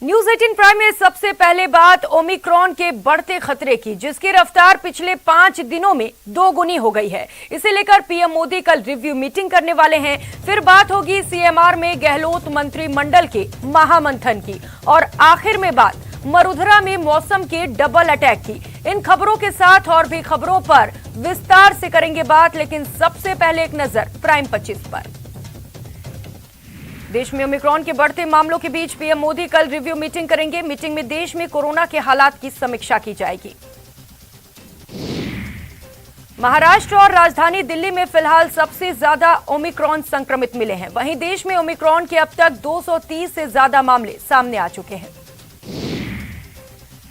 News 18 prime में सबसे पहले बात ओमिक्रॉन के बढ़ते खतरे की, जिसकी रफ्तार पिछले 5 दिनों में 2 गुनी हो गई है। इसे लेकर पीएम मोदी कल रिव्यू मीटिंग करने वाले हैं। फिर बात होगी सीएमआर में गहलोत मंत्रिमंडल के महामंथन की, और आखिर में बात मरुधरा में मौसम के डबल अटैक की। इन खबरों के साथ और भी खबरों पर विस्तार से करेंगे बात, लेकिन सबसे पहले एक नजर प्राइम 25 पर। देश में ओमिक्रॉन के बढ़ते मामलों के बीच पीएम मोदी कल रिव्यू मीटिंग करेंगे। मीटिंग में देश में कोरोना के हालात की समीक्षा की जाएगी। महाराष्ट्र और राजधानी दिल्ली में फिलहाल सबसे ज्यादा ओमिक्रॉन संक्रमित मिले हैं। वहीं देश में ओमिक्रॉन के अब तक 230 से ज्यादा मामले सामने आ चुके हैं।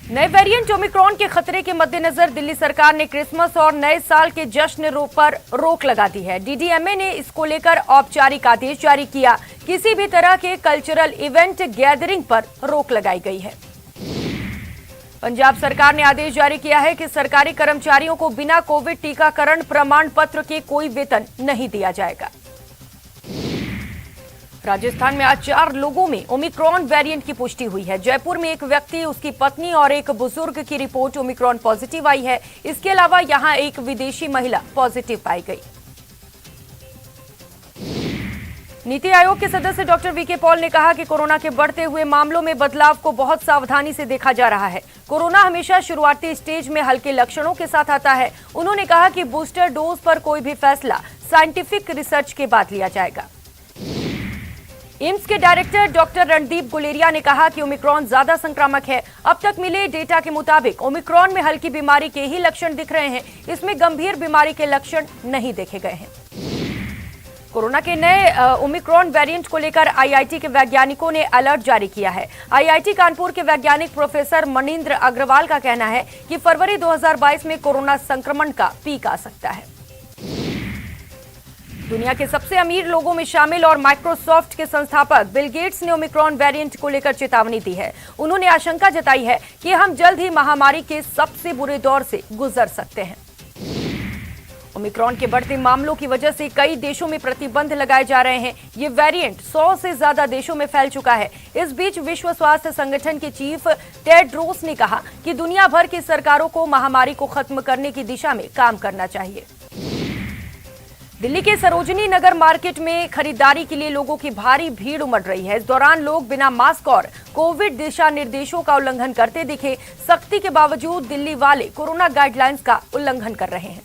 नए वेरिएंट ओमिक्रॉन के खतरे के मद्देनजर दिल्ली सरकार ने क्रिसमस और नए साल के जश्न पर रोक लगा दी है। डीडीएमए ने इसको लेकर औपचारिक आदेश जारी किया। किसी भी तरह के कल्चरल इवेंट गैदरिंग पर रोक लगाई गई है। पंजाब सरकार ने आदेश जारी किया है कि सरकारी कर्मचारियों को बिना कोविड टीकाकरण प्रमाण पत्र के कोई वेतन नहीं दिया जाएगा। राजस्थान में आज 4 लोगों में ओमिक्रॉन वेरिएंट की पुष्टि हुई है। जयपुर में एक व्यक्ति, उसकी पत्नी और एक बुजुर्ग की रिपोर्ट ओमिक्रॉन पॉजिटिव आई है। इसके अलावा यहां एक विदेशी महिला पॉजिटिव पाई गई। नीति आयोग के सदस्य डॉक्टर वीके पॉल ने कहा कि कोरोना के बढ़ते हुए मामलों में बदलाव को बहुत सावधानी से देखा जा रहा है। कोरोना हमेशा शुरुआती स्टेज में हल्के लक्षणों के साथ आता है। उन्होंने कहा कि बूस्टर डोज पर कोई भी फैसला साइंटिफिक रिसर्च के बाद लिया जाएगा। एम्स के डायरेक्टर डॉक्टर रणदीप गुलेरिया ने कहा कि ओमिक्रॉन ज्यादा संक्रामक है। अब तक मिले डेटा के मुताबिक ओमिक्रॉन में हल्की बीमारी के ही लक्षण दिख रहे हैं। इसमें गंभीर बीमारी के लक्षण नहीं देखे गए हैं। कोरोना के नए ओमिक्रॉन वेरिएंट को लेकर आईआईटी के वैज्ञानिकों ने अलर्ट जारी किया है। आईआईटी कानपुर के वैज्ञानिक प्रोफेसर मनींद्र अग्रवाल का कहना है कि फरवरी 2022 में कोरोना संक्रमण का पीक आ सकता है। दुनिया के सबसे अमीर लोगों में शामिल और माइक्रोसॉफ्ट के संस्थापक बिल गेट्स ने ओमिक्रॉन वेरिएंट को लेकर चेतावनी दी है। उन्होंने आशंका जताई है कि हम जल्द ही महामारी के सबसे बुरे दौर से गुजर सकते हैं। ओमिक्रॉन के बढ़ते मामलों की वजह से कई देशों में प्रतिबंध लगाए जा रहे हैं। ये वेरिएंट 100 से ज्यादा देशों में फैल चुका है। इस बीच विश्व स्वास्थ्य संगठन के चीफ टेड्रोस ने कहा कि दुनिया भर की सरकारों को महामारी को खत्म करने की दिशा में काम करना चाहिए। दिल्ली के सरोजनी नगर मार्केट में खरीदारी के लिए लोगों की भारी भीड़ उमड़ रही है। इस दौरान लोग बिना मास्क और कोविड दिशा निर्देशों का उल्लंघन करते दिखे। सख्ती के बावजूद दिल्ली वाले कोरोना गाइडलाइंस का उल्लंघन कर रहे हैं।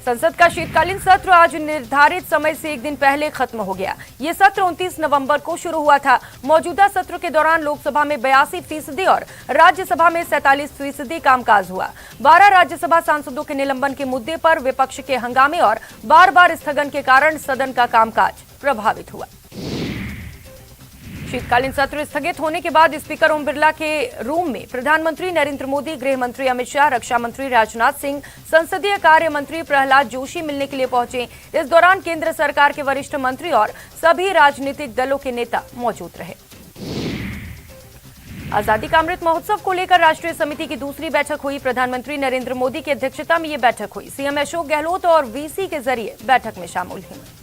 संसद का शीतकालीन सत्र आज निर्धारित समय से एक दिन पहले खत्म हो गया। ये सत्र 29 नवंबर को शुरू हुआ था। मौजूदा सत्र के दौरान लोकसभा में 82% और राज्यसभा में 47% कामकाज हुआ। 12 राज्यसभा सांसदों के निलंबन के मुद्दे पर विपक्ष के हंगामे और बार-बार स्थगन के कारण सदन का कामकाज प्रभावित हुआ। शीतकालीन सत्र स्थगित होने के बाद स्पीकर ओम बिरला के रूम में प्रधानमंत्री नरेंद्र मोदी, गृह मंत्री अमित शाह, रक्षा मंत्री राजनाथ सिंह, संसदीय कार्य मंत्री प्रहलाद जोशी मिलने के लिए पहुंचे। इस दौरान केंद्र सरकार के वरिष्ठ मंत्री और सभी राजनीतिक दलों के नेता मौजूद रहे। आजादी का अमृत महोत्सव को लेकर राष्ट्रीय समिति की दूसरी बैठक हुई। प्रधानमंत्री नरेंद्र मोदी की अध्यक्षता में ये बैठक हुई। सीएम अशोक गहलोत और वीसी के जरिए बैठक में शामिल हुए।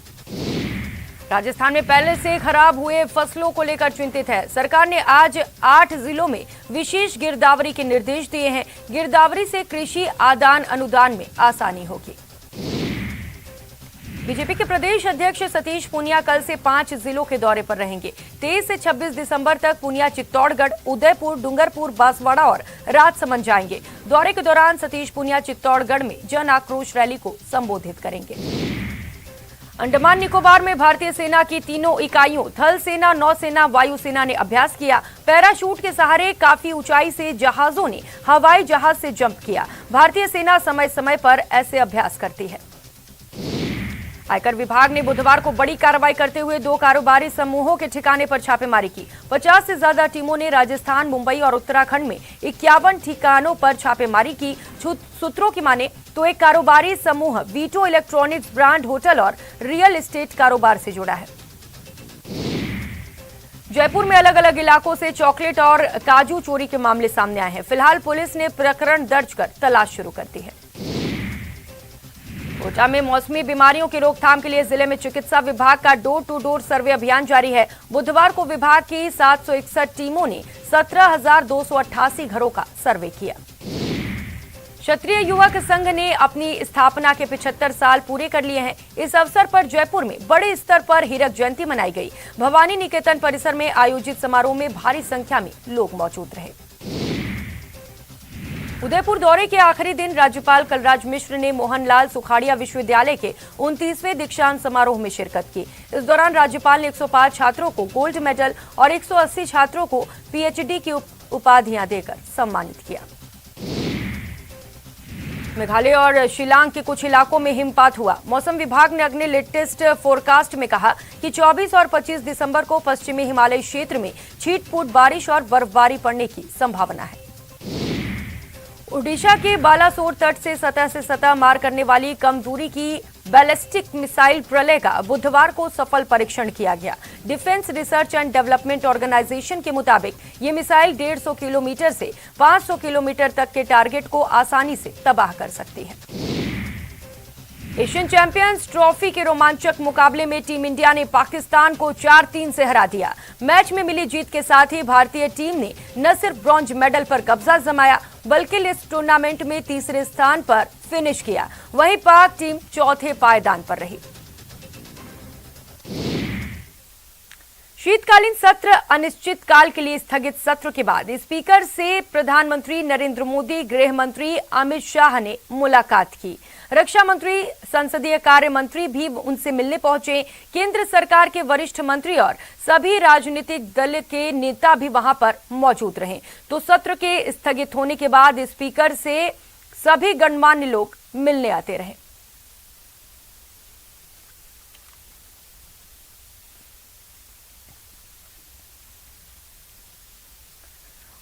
राजस्थान में पहले से खराब हुए फसलों को लेकर चिंतित है। सरकार ने आज 8 जिलों में विशेष गिरदावरी के निर्देश दिए हैं। गिरदावरी से कृषि आदान अनुदान में आसानी होगी। बीजेपी के प्रदेश अध्यक्ष सतीश पूनिया कल से 5 जिलों के दौरे पर रहेंगे। 23 से 26 दिसंबर तक पूनिया चित्तौड़गढ़, उदयपुर, डूंगरपुर, बांसवाड़ा और राजसमंद जाएंगे। दौरे के दौरान सतीश पूनिया चित्तौड़गढ़ में जन आक्रोश रैली को संबोधित करेंगे। अंडमान निकोबार में भारतीय सेना की तीनों इकाइयों थल सेना, नौसेना, वायुसेना ने अभ्यास किया। पैराशूट के सहारे काफी ऊंचाई से जहाजों ने हवाई जहाज से जंप किया। भारतीय सेना समय समय पर ऐसे अभ्यास करती है। आयकर विभाग ने बुधवार को बड़ी कार्रवाई करते हुए 2 कारोबारी समूहों के ठिकाने पर छापेमारी की। 50 से ज्यादा टीमों ने राजस्थान, मुंबई और उत्तराखंड में 51 ठिकानों पर छापेमारी की। सूत्रों की माने तो एक कारोबारी समूह वीटो इलेक्ट्रॉनिक्स ब्रांड होटल और रियल एस्टेट कारोबार से जुड़ा है। जयपुर में अलग अलग इलाकों से चॉकलेट और काजू चोरी के मामले सामने आए हैं। फिलहाल पुलिस ने प्रकरण दर्ज कर तलाश शुरू कर दी है। कोटा में मौसमी बीमारियों की रोकथाम के लिए जिले में चिकित्सा विभाग का डोर टू डोर सर्वे अभियान जारी है। बुधवार को विभाग की 761 टीमों ने 17,288 घरों का सर्वे किया। क्षत्रिय युवक संघ ने अपनी स्थापना के 75 साल पूरे कर लिए हैं। इस अवसर पर जयपुर में बड़े स्तर पर हीरक जयंती मनाई गई। भवानी निकेतन परिसर में आयोजित समारोह में भारी संख्या में लोग मौजूद रहे। उदयपुर दौरे के आखिरी दिन राज्यपाल कलराज मिश्र ने मोहनलाल सुखाड़िया विश्वविद्यालय के 29वें दीक्षांत समारोह में शिरकत की। इस दौरान राज्यपाल ने 105 छात्रों को गोल्ड मेडल और 180 छात्रों को पीएचडी की उपाधियां देकर सम्मानित किया। मेघालय और शिलांग के कुछ इलाकों में हिमपात हुआ। मौसम विभाग ने अपने लेटेस्ट फोरकास्ट में कहा कि 24 और 25 दिसंबर को पश्चिमी हिमालय क्षेत्र में छींट-फूट बारिश और बर्फबारी पड़ने की संभावना है। ओडिशा के बालासोर तट से सतह मार करने वाली कम दूरी की बैलिस्टिक मिसाइल प्रलय का बुधवार को सफल परीक्षण किया गया। Defence research and development organisation के मुताबिक ये मिसाइल 150 किलोमीटर से 500 किलोमीटर तक के टारगेट को आसानी से तबाह कर सकती है। एशियन चैंपियंस ट्रॉफी के रोमांचक मुकाबले में टीम इंडिया ने पाकिस्तान को 4-3 से हरा दिया। मैच में मिली जीत के साथ ही भारतीय टीम ने न सिर्फ ब्रॉन्ज मेडल पर कब्जा जमाया बल्कि इस टूर्नामेंट में तीसरे स्थान पर फिनिश किया। वहीं पाक टीम चौथे पायदान पर रही। शीतकालीन सत्र अनिश्चित काल के लिए स्थगित सत्र के बाद स्पीकर से प्रधानमंत्री नरेंद्र मोदी, गृह मंत्री अमित शाह ने मुलाकात की। रक्षा मंत्री, संसदीय कार्य मंत्री भी उनसे मिलने पहुंचे। केंद्र सरकार के वरिष्ठ मंत्री और सभी राजनीतिक दल के नेता भी वहां पर मौजूद रहे। तो सत्र के स्थगित होने के बाद स्पीकर से सभी गणमान्य लोग मिलने आते रहे।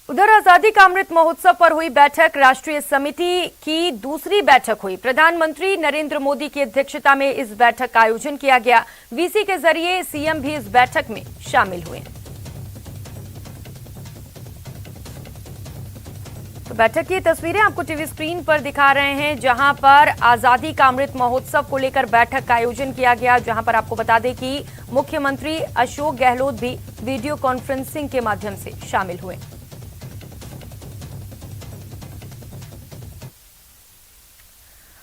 उधर आजादी का अमृत महोत्सव पर हुई बैठक, राष्ट्रीय समिति की दूसरी बैठक हुई। प्रधानमंत्री नरेंद्र मोदी की अध्यक्षता में इस बैठक का आयोजन किया गया। वीसी के जरिए सीएम भी इस बैठक में शामिल हुए। तो बैठक की तस्वीरें आपको टीवी स्क्रीन पर दिखा रहे हैं, जहां पर आजादी का अमृत महोत्सव को लेकर बैठक का आयोजन किया गया। जहां पर आपको बता दें कि मुख्यमंत्री अशोक गहलोत भी वीडियो कॉन्फ्रेंसिंग के माध्यम से शामिल हुए।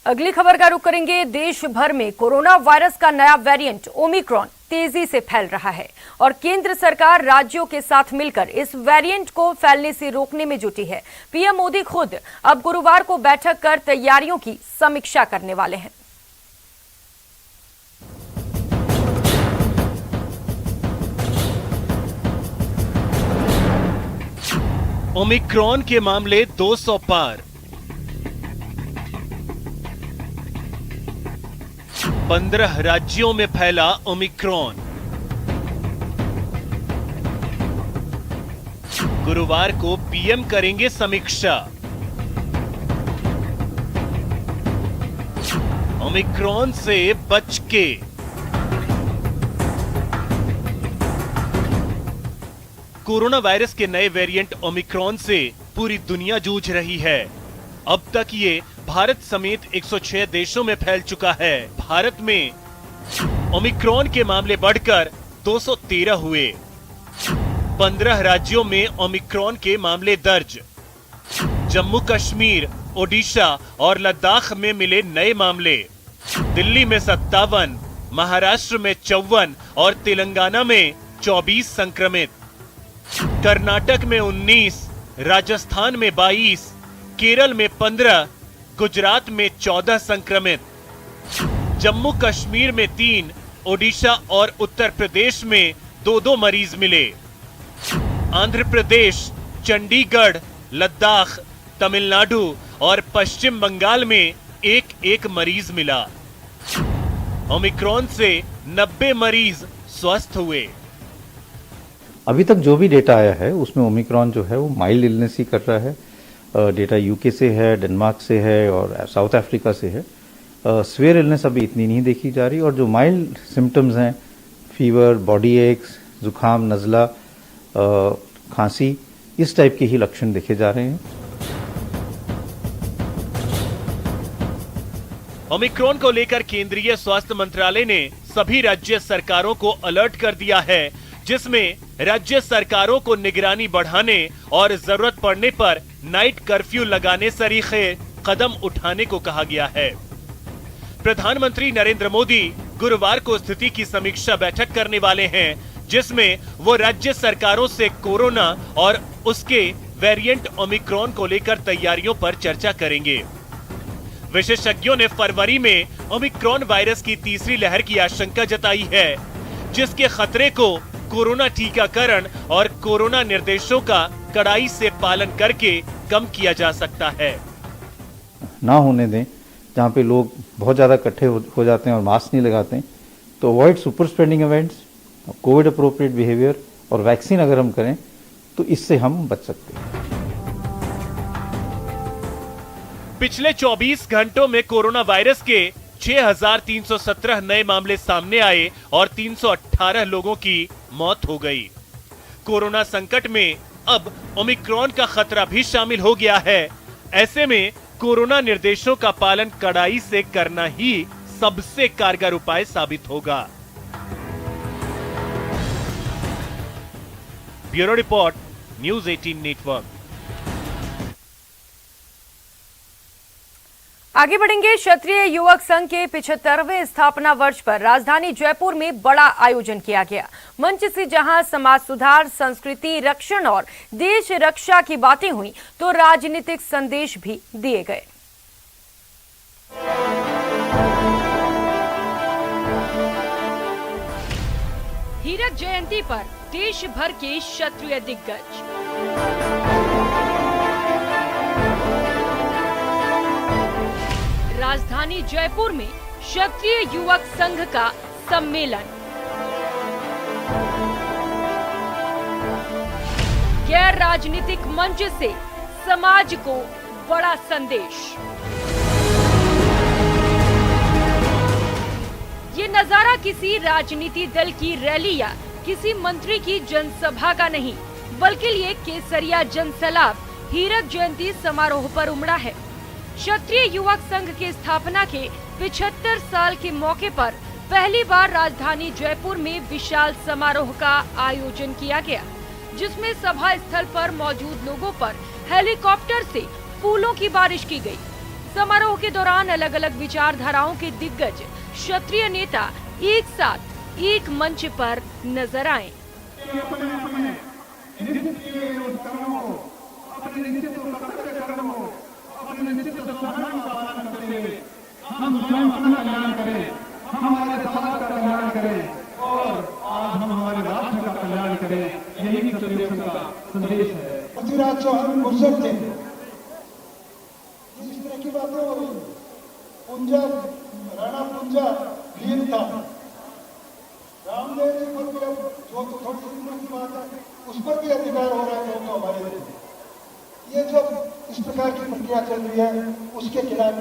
अगली खबर का रुख करेंगे। देश भर में कोरोना वायरस का नया वेरिएंट ओमिक्रॉन तेजी से फैल रहा है और केंद्र सरकार राज्यों के साथ मिलकर इस वेरिएंट को फैलने से रोकने में जुटी है। पीएम मोदी खुद अब गुरुवार को बैठक कर तैयारियों की समीक्षा करने वाले हैं। ओमिक्रॉन के मामले 200 पार। 15 राज्यों में फैला ओमिक्रॉन। गुरुवार को पीएम करेंगे समीक्षा। ओमिक्रॉन से बच के। कोरोना वायरस के नए वेरिएंट ओमिक्रॉन से पूरी दुनिया जूझ रही है। अब तक ये भारत समेत 106 देशों में फैल चुका है। भारत में ओमिक्रॉन के मामले बढ़कर 213 हुए। 15 राज्यों में ओमिक्रॉन के मामले दर्ज। जम्मू कश्मीर, ओडिशा और लद्दाख में मिले नए मामले। दिल्ली में 57, महाराष्ट्र में 54 और तेलंगाना में 24 संक्रमित। कर्नाटक में 19, राजस्थान में 22, केरल में 15, गुजरात में 14 संक्रमित। जम्मू कश्मीर में 3, ओडिशा और उत्तर प्रदेश में 2-2 मरीज मिले। आंध्र प्रदेश, चंडीगढ़, लद्दाख, तमिलनाडु और पश्चिम बंगाल में 1-1 मरीज मिला। ओमिक्रॉन से 90 मरीज स्वस्थ हुए। अभी तक जो भी डेटा आया है उसमें ओमिक्रॉन जो है वो माइल्ड इलनेस ही कर रहा है। डेटा यूके से है, डेनमार्क से है और साउथ अफ्रीका से है। स्वेयर इलनेस अभी इतनी नहीं देखी जा रही और जो माइल्ड सिम्टम्स हैं, फीवर, बॉडी एक्स, जुखाम, नज़ला, खांसी, इस टाइप के ही लक्षण देखे जा रहे हैं। ओमिक्रॉन को लेकर केंद्रीय स्वास्थ्य मंत्रालय ने सभी राज्य सरकारों को अलर्ट कर दिया है, जिसमें राज्य सरकारों को निगरानी बढ़ाने और जरूरत पड़ने पर नाइट कर्फ्यू लगाने सरीखे कदम उठाने को कहा गया है। प्रधानमंत्री नरेंद्र मोदी गुरुवार को स्थिति की समीक्षा बैठक करने वाले हैं, जिसमें वो राज्य सरकारों से कोरोना और उसके वेरिएंट ओमिक्रॉन को लेकर तैयारियों पर चर्चा करेंगे। विशेषज्ञों ने फरवरी में ओमिक्रॉन वायरस की तीसरी लहर की आशंका जताई है, जिसके खतरे को कोरोना टीकाकरण और कोरोना निर्देशों का कड़ाई से पालन करके कम किया जा सकता है। ना होने दें, जहाँ पे लोग बहुत ज़्यादा इकट्ठे हो जाते हैं और मास्क नहीं लगाते हैं, तो avoid super spreading events, Covid appropriate behaviour और वैक्सीन अगर हम करें तो इससे हम बच सकते हैं। पिछले 24 घंटों में कोरोना वायरस के 6,317 नए मामले सामने आए और 318 लोगों की मौत हो गई। कोरोना संकट में अब ओमिक्रॉन का खतरा भी शामिल हो गया है। ऐसे में कोरोना निर्देशों का पालन कड़ाई से करना ही सबसे कारगर उपाय साबित होगा। Bureau report, news 18 network. आगे बढ़ेंगे। क्षत्रिय युवक संघ के 75वें स्थापना वर्ष पर राजधानी जयपुर में बड़ा आयोजन किया गया। मंच से जहां समाज सुधार, संस्कृति रक्षण और देश रक्षा की बातें हुई, तो राजनीतिक संदेश भी दिए गए। हीरक जयंती पर देश भर के क्षत्रिय दिग्गज। राजधानी जयपुर में क्षत्रिय युवक संघ का सम्मेलन। गैर राजनीतिक मंच से समाज को बड़ा संदेश। ये नजारा किसी राजनीति दल की रैली या किसी मंत्री की जनसभा का नहीं, बल्कि ये केसरिया जनसैलाब हीरक जयंती समारोह पर उमड़ा है। क्षत्रिय युवक संघ की स्थापना के 75 साल के मौके पर पहली बार राजधानी जयपुर में विशाल समारोह का आयोजन किया गया, जिसमें सभा स्थल पर मौजूद लोगों पर हेलीकॉप्टर से फूलों की बारिश की गई। समारोह के दौरान अलग अलग विचारधाराओं के दिग्गज क्षत्रिय नेता एक साथ एक मंच पर नजर आए। हम स्वयं अपना कल्याण करें, हमारे समाज का कल्याण करें और आज हम हमारे राष्ट्र का कल्याण करें, यही क्षत्रिय का संदेश है। पृथ्वीराज चौहान गुर्जर थे, इस तरह की बातें हो रही। पुंजा, राणा पुंजा भीम था। रामदेव जी पर भी अब जो थोड़ी सी उम्र की बात है, उस पर भी अधिकार हो रहा है तो हमारे लिए। ये जो इस प्रकार की प्रक्रिया चल रही है, उसके खिलाफ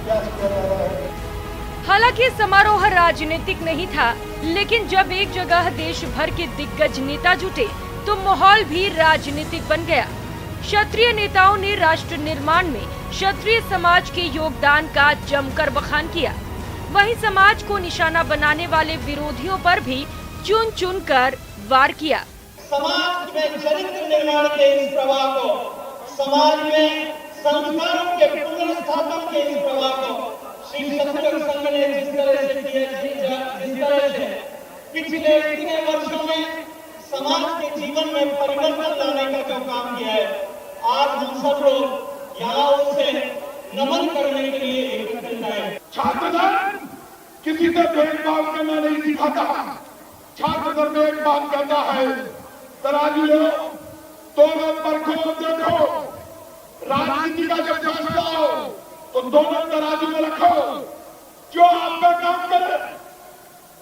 प्रयास किया जा रहा है। हालांकि समारोह राजनीतिक नहीं था, लेकिन जब एक जगह देश भर के दिग्गज नेता जुटे तो माहौल भी राजनीतिक बन गया। क्षत्रिय नेताओं ने राष्ट्र निर्माण में क्षत्रिय समाज के योगदान का जमकर बखान किया। वहीं समाज को निशाना बनाने वाले विरोधियों पर भी चुन चुन कर वार किया। समाज में चरित्र निर्माण के इस प्रवाह को, समाज में संस्कारों के पुनर्स्थापन के इस प्रवाह को श्री क्षत्रिय संघ ने जिस तरह से पिछले इतने वर्षों में समाज के जीवन में परिवर्तन लाने का जो काम किया है, आज हम सब लोग यहाँ उसे नमन करने के लिए एकत्रित हैं। छात्रदल किसी से भेदभाव करना नहीं सिखाता। छात्रदल एक बात कहता है, तराजू लो, दोनों परखो देखो, राजनीति का जब फैसला हो तो दोनों तराजू में रखो, जो आप पे काम करे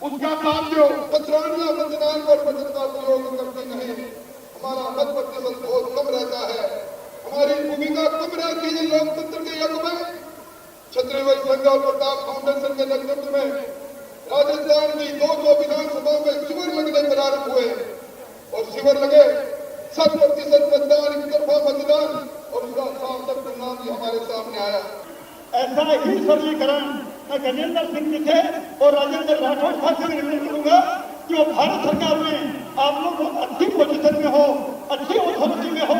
उसका साथ दो। मतदान पर मतदान प्रयोग करते नहीं, हमारा मत प्रतिशत बहुत कम रहता है, हमारी भूमिका कम रहती है लोकतंत्र के युग में। क्षत्रिय संघ और प्रताप फाउंडेशन के नेतृत्व में राजस्थान की 200 विधानसभा में शिविर लगने प्रारंभ हुए और शिविर लगे 100% मतदान, एक तरफा मतदान और उसका सांसद परिणाम भी हमारे सामने आया। ऐसा ही सरलीकरण मैं गजेंद्र सिंह जी थे और राजेंद्र राठौड़ साहब से निर्णय करूंगा कि वो भारत सरकार में आप लोग अच्छी पोजीशन में हो, अच्छी अथॉरिटी में हो।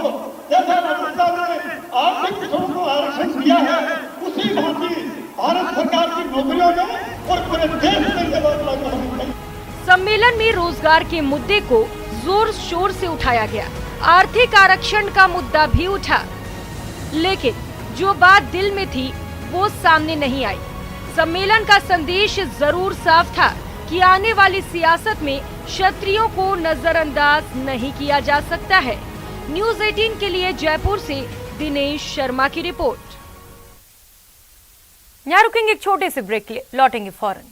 जैसा राजस्थान में आर्थिक पिछड़ों को आरक्षण दिया है, उसी भांति भारत सरकार की नौकरियों में और पूरे देश में जवाब लागू होनी चाहिए। सम्मेलन में रोजगार के मुद्दे को जोर शोर से उठाया गया। आर्थिक आरक्षण का मुद्दा भी उठा, लेकिन जो बात दिल में थी वो सामने नहीं आई। सम्मेलन का संदेश जरूर साफ था कि आने वाली सियासत में क्षत्रियों को नजरअंदाज नहीं किया जा सकता है। न्यूज़ 18 के लिए जयपुर से दिनेश शर्मा की रिपोर्ट। यहाँ रुकेंगे एक छोटे से ब्रेक के लिए, लौटेंगे फौरन।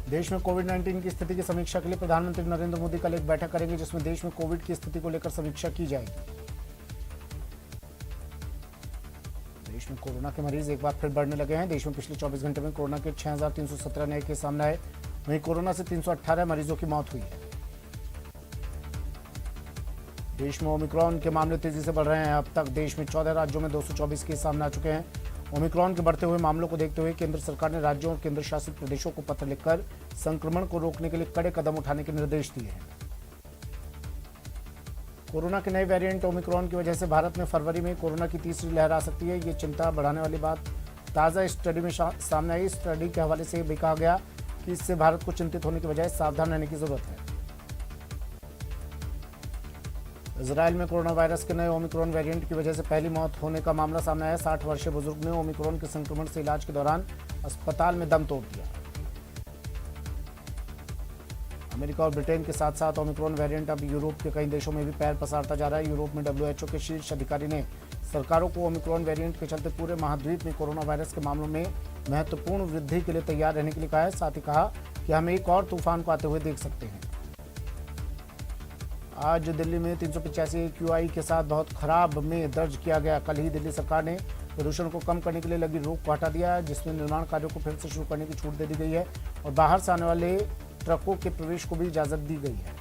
देश में कोविड-19 की स्थिति की समीक्षा के लिए प्रधानमंत्री नरेंद्र मोदी कल एक बैठक करेंगे, जिसमें देश में कोविड की स्थिति को लेकर समीक्षा की जाएगी। देश में कोरोना के मरीज एक बार फिर बढ़ने लगे हैं। देश में पिछले 24 घंटे में कोरोना के 6,317 नए केस सामने आए। वहीं कोरोना से 318 मरीजों की मौत हुई है। देश में ओमिक्रॉन के मामले तेजी से बढ़ रहे हैं। अब तक देश में 14 राज्यों में 224 केस सामने आ चुके हैं। ओमिक्रॉन के बढ़ते हुए मामलों को देखते हुए केंद्र सरकार ने राज्यों और केंद्र शासित प्रदेशों को पत्र लिखकर संक्रमण को रोकने के लिए कड़े कदम उठाने के निर्देश दिए हैं। कोरोना के नए वेरिएंट ओमिक्रॉन की वजह से भारत में फरवरी में कोरोना की तीसरी लहर आ सकती है। ये चिंता बढ़ाने वाली बात ताज़ा स्टडी में सामने आई। स्टडी के हवाले से भी कहा गया कि इससे भारत को चिंतित होने की बजाय सावधान रहने की जरूरत है। इजराइल में कोरोना वायरस के नए ओमिक्रॉन वेरिएंट की वजह से पहली मौत होने का मामला सामने आया। 60 वर्षीय बुजुर्ग ने ओमिक्रॉन के संक्रमण से इलाज के दौरान अस्पताल में दम तोड़ दिया। अमेरिका और ब्रिटेन के साथ साथ ओमिक्रॉन वेरिएंट अब यूरोप के कई देशों में भी पैर पसारता जा रहा है। यूरोप में WHO के शीर्ष अधिकारी ने सरकारों को ओमिक्रॉन वेरिएंट के चलते पूरे महाद्वीप में कोरोना वायरस के मामलों में महत्वपूर्ण वृद्धि के लिए तैयार रहने के लिए कहा है। साथ ही कहा कि हम एक और तूफान को आते हुए देख सकते हैं। आज दिल्ली में 385 AQI के साथ बहुत खराब में दर्ज किया गया। कल ही दिल्ली सरकार ने प्रदूषण को कम करने के लिए लगी रोक को हटा दिया, जिसमें निर्माण कार्यों को फिर से शुरू करने की छूट दे दी गई है और बाहर से आने वाले ट्रकों के प्रवेश को भी इजाजत दी गई है।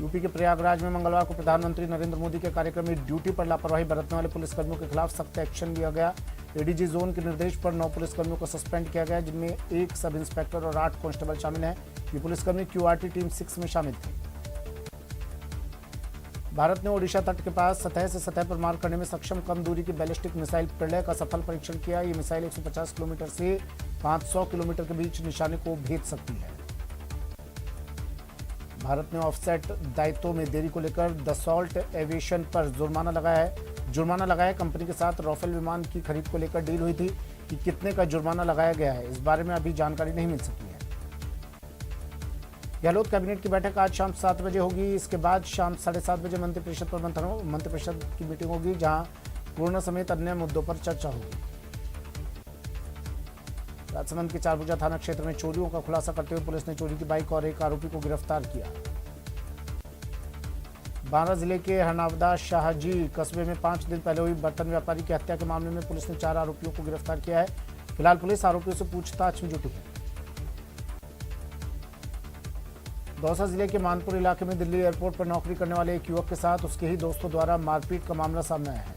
यूपी के प्रयागराज में मंगलवार को प्रधानमंत्री नरेंद्र मोदी के कार्यक्रम में ड्यूटी पर लापरवाही बरतने वाले पुलिसकर्मियों के खिलाफ सख्त एक्शन लिया गया। एडीजी जोन के निर्देश पर 9 पुलिसकर्मियों को सस्पेंड किया गया, जिनमें 1 सब इंस्पेक्टर और 8 कांस्टेबल शामिल हैं। ये पुलिसकर्मी QRT टीम 6 में शामिल थे। भारत ने ओडिशा तट के पास सतह से सतह पर मार करने में सक्षम कम दूरी की बैलिस्टिक मिसाइल प्रलय का सफल परीक्षण किया। ये मिसाइल 150 किलोमीटर से 500 किलोमीटर के बीच निशाने को भेद सकती है। भारत ने ऑफसेट दायित्वों में देरी को लेकर दसॉल्ट एविएशन पर जुर्माना लगाया। कंपनी के साथ राफेल विमान की खरीद को लेकर डील हुई थी कि कितने का जुर्माना लगाया गया है, इस बारे में अभी जानकारी नहीं मिल सकी है। गहलोत कैबिनेट की बैठक आज शाम 7 बजे होगी। इसके बाद शाम 7:30 बजे मंत्रिपरिषद की मीटिंग होगी, जहां कोरोना समेत अन्य मुद्दों पर चर्चा होगी। राजसमंद के चारभुजा थाना क्षेत्र में चोरियों का खुलासा करते हुए पुलिस ने चोरी की बाइक और एक आरोपी को गिरफ्तार किया। बांदा जिले के हरनावदा शाहजी कस्बे में 5 दिन पहले हुई बर्तन व्यापारी की हत्या के मामले में पुलिस ने 4 आरोपियों को गिरफ्तार किया है। फिलहाल पुलिस आरोपियों से पूछताछ में जुटी है। दौसा जिले के मानपुर इलाके में दिल्ली एयरपोर्ट पर नौकरी करने वाले एक युवक के साथ उसके ही दोस्तों द्वारा मारपीट का मामला सामने आया है।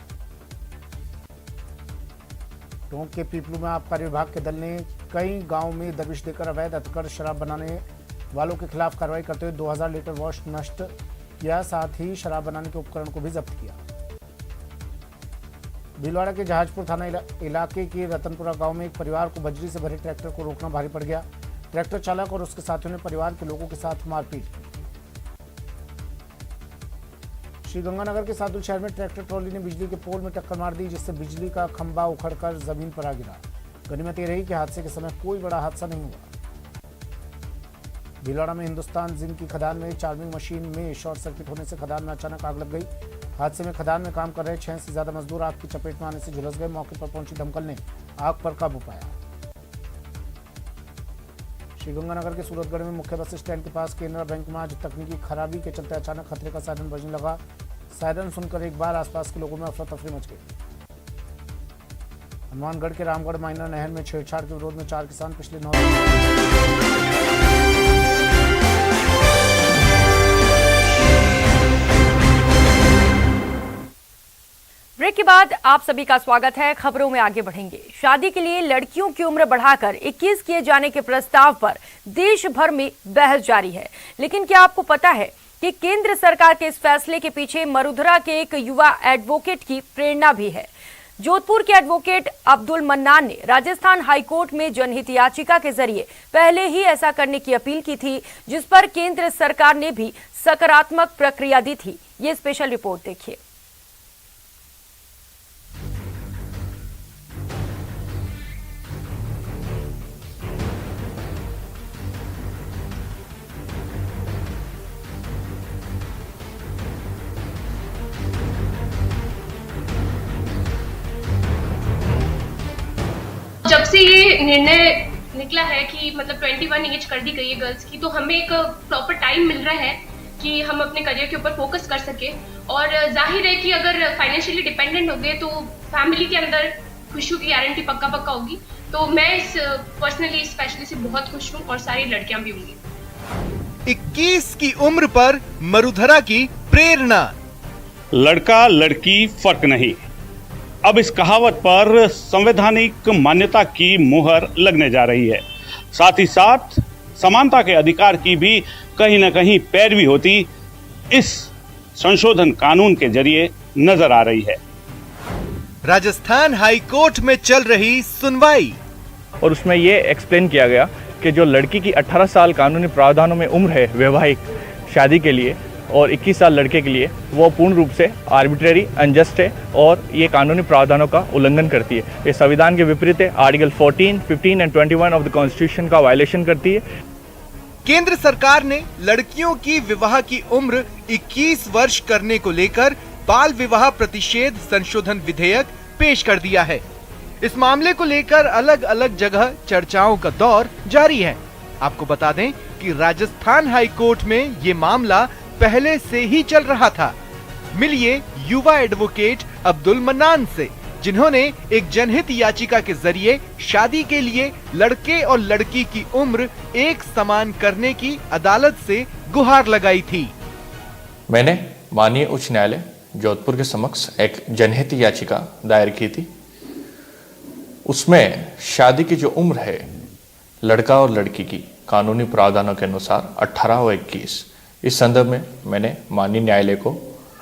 टोंक के पीपलू में आबकारी विभाग के दल ने कई गांवों में दबिश देकर अवैध हथकढ़ शराब बनाने वालों के खिलाफ कार्रवाई करते हुए 2000 लीटर वॉश नष्ट किया। साथ ही शराब बनाने के उपकरण को भी जब्त किया। भीलवाड़ा के जहाजपुर थाना इलाके के रतनपुरा गांव में एक परिवार को बजरी से भरे ट्रैक्टर को रोकना भारी पड़ गया। ट्रैक्टर चालक और उसके साथियों ने परिवार के लोगों के साथ मारपीट की। श्रीगंगानगर के सादुल शहर में ट्रैक्टर ट्रॉली ने बिजली के पोल में टक्कर मार दी, जिससे बिजली का खंभा उखड़कर जमीन पर आ गिरा। गनीमत ये रही कि हादसे के समय कोई बड़ा हादसा नहीं हुआ। भीलवाड़ा में हिंदुस्तान जिंक की खदान में चार्जिंग मशीन में शॉर्ट सर्किट होने से खदान में अचानक आग लग गई। हादसे में खदान में काम कर रहे 6 से ज्यादा मजदूर आग की चपेट में आने से झुलस गए। मौके पर पहुंची दमकल ने आग पर काबू पाया। श्रीगंगानगर के सूरतगढ़ में मुख्य बस स्टैंड के पास केनरा बैंक में आज तकनीकी खराबी के चलते अचानक खतरे का सायरन बजने लगा। सायरन सुनकर एक बार आसपास के लोगों में अफरा तफरी मच गई। हनुमानगढ़ के रामगढ़ माइनर नहर में छेड़छाड़ के विरोध में 4 किसान पिछले 9 ब्रेक के बाद आप सभी का स्वागत है। खबरों में आगे बढ़ेंगे। शादी के लिए लड़कियों की उम्र बढ़ाकर 21 किए जाने के प्रस्ताव पर देश भर में बहस जारी है। लेकिन क्या आपको पता है कि केंद्र सरकार के इस फैसले के पीछे मरुधरा के एक युवा एडवोकेट की प्रेरणा भी है। जोधपुर के एडवोकेट अब्दुल मन्नान ने राजस्थान हाईकोर्ट में जनहित याचिका के जरिए पहले ही ऐसा करने की अपील की थी, जिस पर केंद्र सरकार ने भी सकारात्मक प्रक्रिया दी थी। ये स्पेशल रिपोर्ट देखिए। जब से ये निर्णय निकला है कि मतलब 21 एज कर दी गई है गर्ल्स की, तो हमें एक प्रॉपर टाइम मिल रहा है कि हम अपने करियर के ऊपर फोकस कर सके। और जाहिर है कि अगर फाइनेंशियली डिपेंडेंट हो गए तो फैमिली के अंदर खुशियों की गारंटी पक्का होगी। तो मैं इस पर्सनली इस फैसले से बहुत खुश हूँ और सारी लड़कियां भी होंगी। 21 की उम्र पर मरुधरा की प्रेरणा। लड़का लड़की फर्क नहीं, अब इस कहावत पर संवैधानिक मान्यता की मुहर लगने जा रही है। साथ ही साथ समानता के अधिकार की भी कहीं न कहीं पैरवी होती इस संशोधन कानून के जरिए नजर आ रही है। राजस्थान हाई कोर्ट में चल रही सुनवाई और उसमें ये एक्सप्लेन किया गया कि जो लड़की की 18 साल कानूनी प्रावधानों में उम्र है वैवाहिक शादी के लिए और 21 साल लड़के के लिए, वो पूर्ण रूप से आर्बिट्रेरी, अनजस्ट है और ये कानूनी प्रावधानों का उल्लंघन करती है। ये संविधान के विपरीत है। Article 14, 15 and 21 of the constitution का वायलेशन करती है। केंद्र सरकार ने लड़कियों की विवाह की उम्र 21 वर्ष करने को लेकर बाल विवाह प्रतिषेध संशोधन विधेयक पेश कर दिया है। इस मामले को लेकर अलग अलग जगह चर्चाओं का दौर जारी है। आपको बता दें कि राजस्थान हाई कोर्ट में ये मामला पहले से ही चल रहा था। मिलिए युवा एडवोकेट अब्दुल मन्नान से, जिन्होंने एक जनहित याचिका के जरिए शादी के लिए लड़के और लड़की की उम्र एक समान करने की अदालत से गुहार लगाई थी। मैंने माननीय उच्च न्यायालय जोधपुर के समक्ष एक जनहित याचिका दायर की थी। उसमें शादी की जो उम्र है लड़का और लड़की की कानूनी प्रावधानों के अनुसार 18 और 21, इस संदर्भ में मैंने माननीय न्यायालय को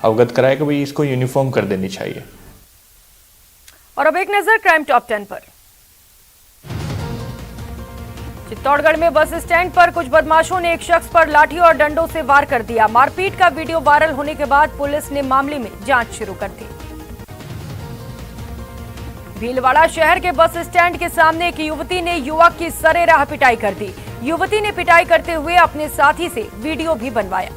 अवगत कराया कि भाई इसको यूनिफॉर्म कर देनी चाहिए। और अब एक नजर क्राइम टॉप 10 पर। चित्तौड़गढ़ में बस स्टैंड पर कुछ बदमाशों ने एक शख्स पर लाठी और डंडों से वार कर दिया। मारपीट का वीडियो वायरल होने के बाद पुलिस ने मामले में जांच शुरू कर दी। भीलवाड़ा शहर के बस स्टैंड के सामने एक युवती ने युवक की सरेराह पिटाई कर दी। युवती ने पिटाई करते हुए अपने साथी से वीडियो भी बनवाया।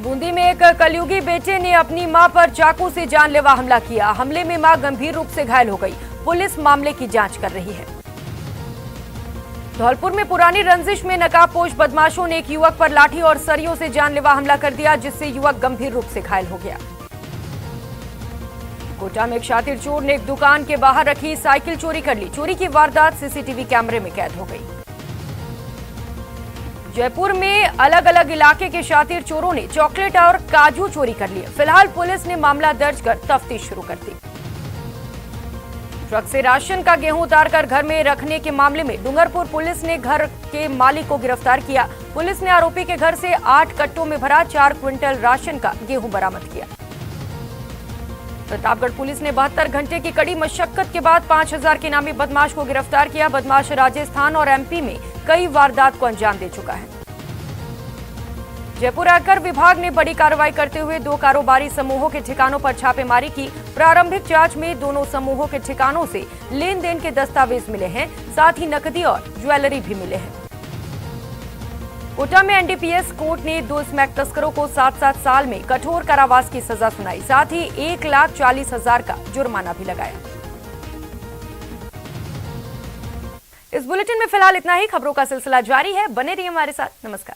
बूंदी में एक कलयुगी बेटे ने अपनी मां पर चाकू से जानलेवा हमला किया। हमले में मां गंभीर रूप से घायल हो गई। पुलिस मामले की जांच कर रही है। धौलपुर में पुरानी रंजिश में नकाबपोश बदमाशों ने एक युवक पर लाठी और सरियों से जानलेवा हमला कर दिया, जिससे युवक गंभीर रूप से घायल हो गया। कोटा में एक शातिर चोर ने एक दुकान के बाहर रखी साइकिल चोरी कर ली। चोरी की वारदात सीसीटीवी कैमरे में कैद हो गई। जयपुर में अलग अलग इलाके के शातिर चोरों ने चॉकलेट और काजू चोरी कर लिए। फिलहाल पुलिस ने मामला दर्ज कर तफ्तीश शुरू कर दी। ट्रक से राशन का गेहूं उतारकर घर में रखने के मामले में डूंगरपुर पुलिस ने घर के मालिक को गिरफ्तार किया। पुलिस ने आरोपी के घर से 8 कट्टों में भरा 4 क्विंटल राशन का गेहूं बरामद किया। प्रतापगढ़ पुलिस ने 72 घंटे की कड़ी मशक्कत के बाद 5000 के नामी बदमाश को गिरफ्तार किया। बदमाश राजस्थान और एमपी में कई वारदात को अंजाम दे चुका है। जयपुर आयकर विभाग ने बड़ी कार्रवाई करते हुए 2 कारोबारी समूहों के ठिकानों पर छापेमारी की। प्रारंभिक जांच में दोनों समूहों के ठिकानों से लेन देन के दस्तावेज मिले हैं, साथ ही नकदी और ज्वेलरी भी मिले हैं। कोटा में एनडीपीएस कोर्ट ने 2 स्मैक तस्करों को 7-7 साल में कठोर कारावास की सजा सुनाई, साथ ही 1,40,000 का जुर्माना भी लगाया। इस बुलेटिन में फिलहाल इतना ही। खबरों का सिलसिला जारी है, बने रहिए हमारे साथ। नमस्कार।